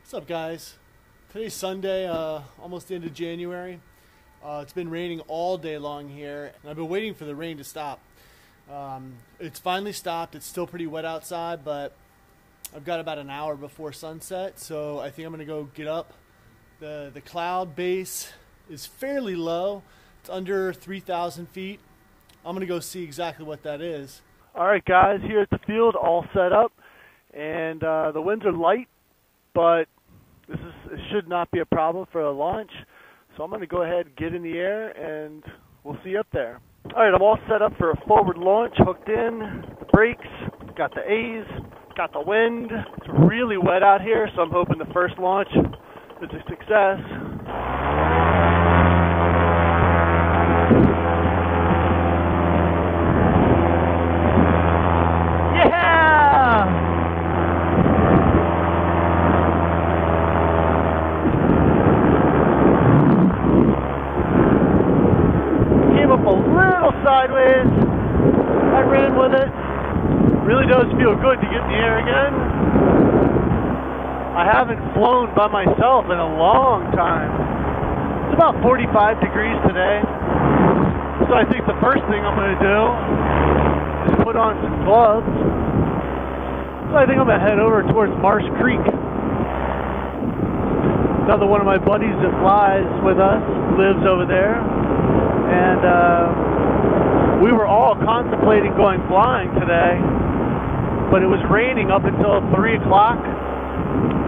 What's up, guys? Today's Sunday, almost the end of January. It's been raining all day long here, and I've been waiting for the rain to stop. It's finally stopped. It's still pretty wet outside, but I've got about an hour before sunset, so I think I'm going to go get up. The cloud base is fairly low. It's under 3,000 feet. I'm going to go see exactly what that is. All right, guys, here at the field, all set up, and the winds are light, but it should not be a problem for a launch. So I'm going to go ahead and get in the air, and we'll see you up there. All right, I'm all set up for a forward launch, hooked in, the brakes, got the A's, got the wind. It's really wet out here, so I'm hoping the first launch is a success. Sideways. I ran with it. Really does feel good to get in the air again. I haven't flown by myself in a long time. It's about 45 degrees today. So I think the first thing I'm going to do is put on some gloves. So I think I'm going to head over towards Marsh Creek. Another one of my buddies that flies with us lives over there. And we were all contemplating going flying today, but it was raining up until 3 o'clock.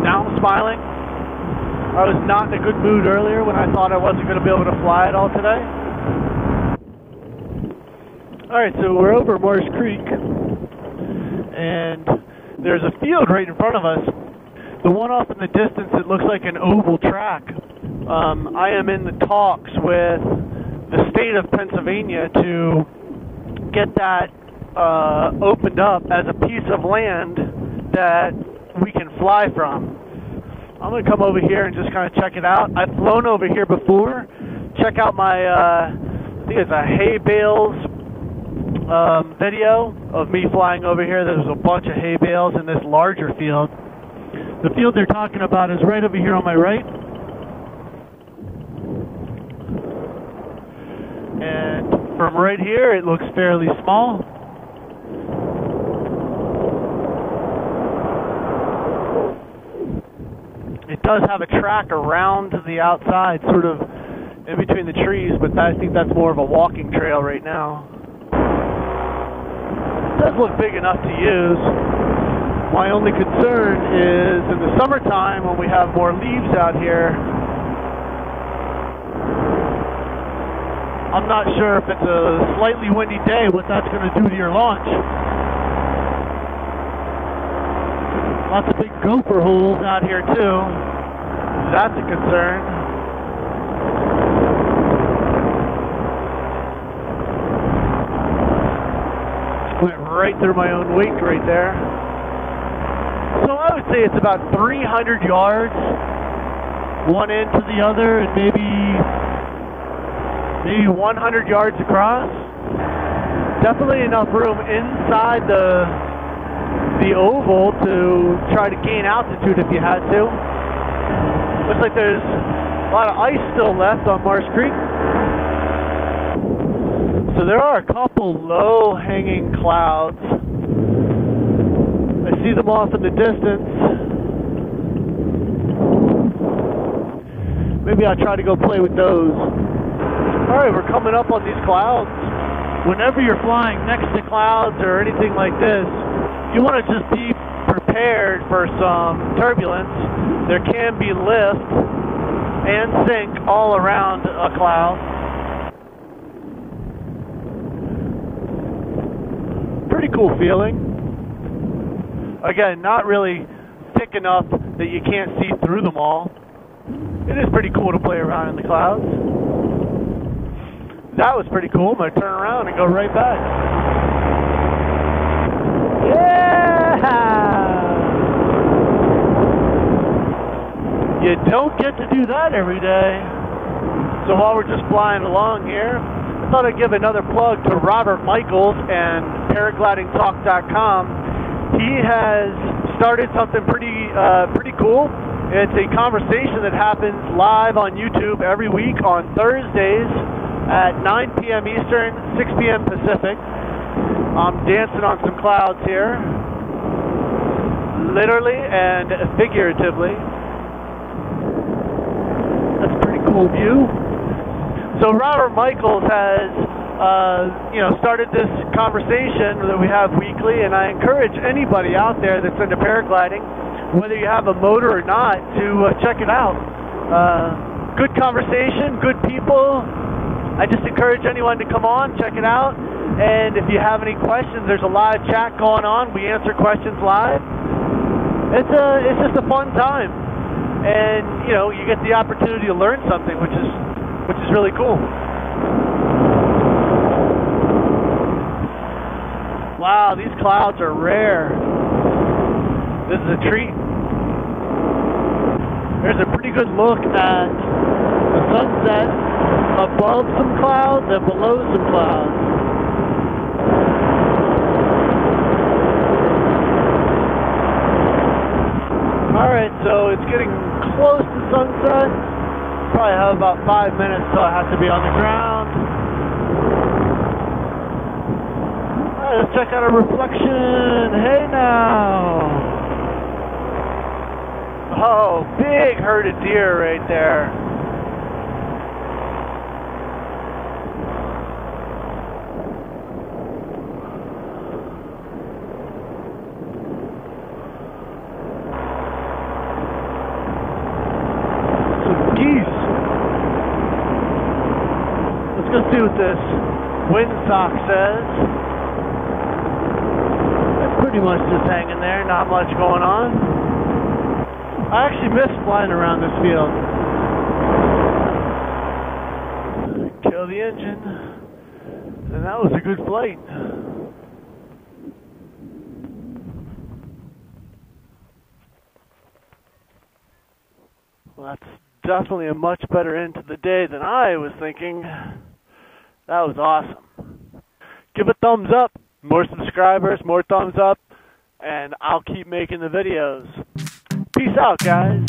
Now I'm smiling. I was not in a good mood earlier when I thought I wasn't going to be able to fly at all today. Alright, so we're over Marsh Creek, and there's a field right in front of us. The one off in the distance, it looks like an oval track. I am in the talks with the state of Pennsylvania to get that opened up as a piece of land that we can fly from. I'm going to come over here and just kind of check it out. I've flown over here before. Check out my, I think it's a hay bales video of me flying over here. There's a bunch of hay bales in this larger field. The field they're talking about is right over here on my right. And from right here, it looks fairly small. It does have a track around the outside, sort of in between the trees, but I think that's more of a walking trail right now. It does look big enough to use. My only concern is in the summertime when we have more leaves out here, I'm not sure if it's a slightly windy day, what that's going to do to your launch. Lots of big gopher holes out here too. That's a concern. Went right through my own wake right there. So I would say it's about 300 yards, one end to the other, and maybe 100 yards across. Definitely enough room inside the oval to try to gain altitude if you had to. Looks like there's a lot of ice still left on Marsh Creek. So there are a couple low-hanging clouds. I see them off in the distance. Maybe I'll try to go play with those. Alright, we're coming up on these clouds. Whenever you're flying next to clouds or anything like this, you want to just be prepared for some turbulence. There can be lift and sink all around a cloud. Pretty cool feeling. Again, not really thick enough that you can't see through them all. It is pretty cool to play around in the clouds. That was pretty cool. I'm going to turn around and go right back. Yeah! You don't get to do that every day. So while we're just flying along here, I thought I'd give another plug to Robert Michaels and paraglidingtalk.com. He has started something pretty cool. It's a conversation that happens live on YouTube every week on Thursdays at 9 p.m. Eastern, 6 p.m. Pacific. I'm dancing on some clouds here, literally and figuratively. That's a pretty cool view. So Robert Michaels has, started this conversation that we have weekly, and I encourage anybody out there that's into paragliding, whether you have a motor or not, to check it out. Good conversation, good people. I just encourage anyone to come on, check it out. And if you have any questions, there's a live chat going on. We answer questions live. It's just a fun time, and you get the opportunity to learn something, which is really cool. Wow, these clouds are rare. This is a treat. There's a pretty good look at the sunset above some clouds and below some clouds. Alright, so it's getting close to sunset. Probably have about 5 minutes till I have to be on the ground. Alright, let's check out a reflection. Hey now! Oh, big herded deer right there. Let's see what this windsock says. It's pretty much just hanging there, not much going on. I actually miss flying around this field. Kill the engine. And that was a good flight. Well, that's definitely a much better end to the day than I was thinking. That was awesome. Give a thumbs up. More subscribers, more thumbs up, and I'll keep making the videos. Peace out, guys.